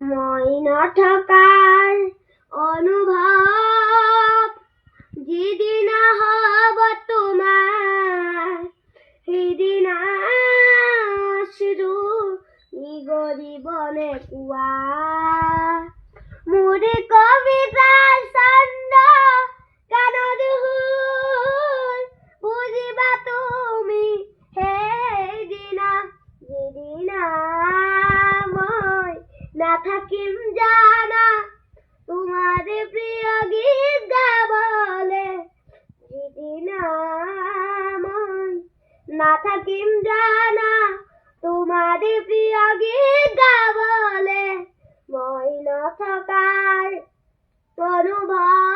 মই নথকাৰ অনুভৱ যিদিনা হ'ব তোমাৰ, সিদিনা আছিলো নিগৰিবনে কোৱা। মোৰ কবিতাৰ ছন্দ গানৰ সুৰ বুজিবা তুমি সেইদিনা, যিদিনা মই নাথাকিম জানা তোমাৰ প্ৰিয় গীত গাবলে, যিদিনা মই নাথাকিম জানা তোমাৰ প্ৰিয় গীত গাবলে। মই নথকাৰ অনুভৱ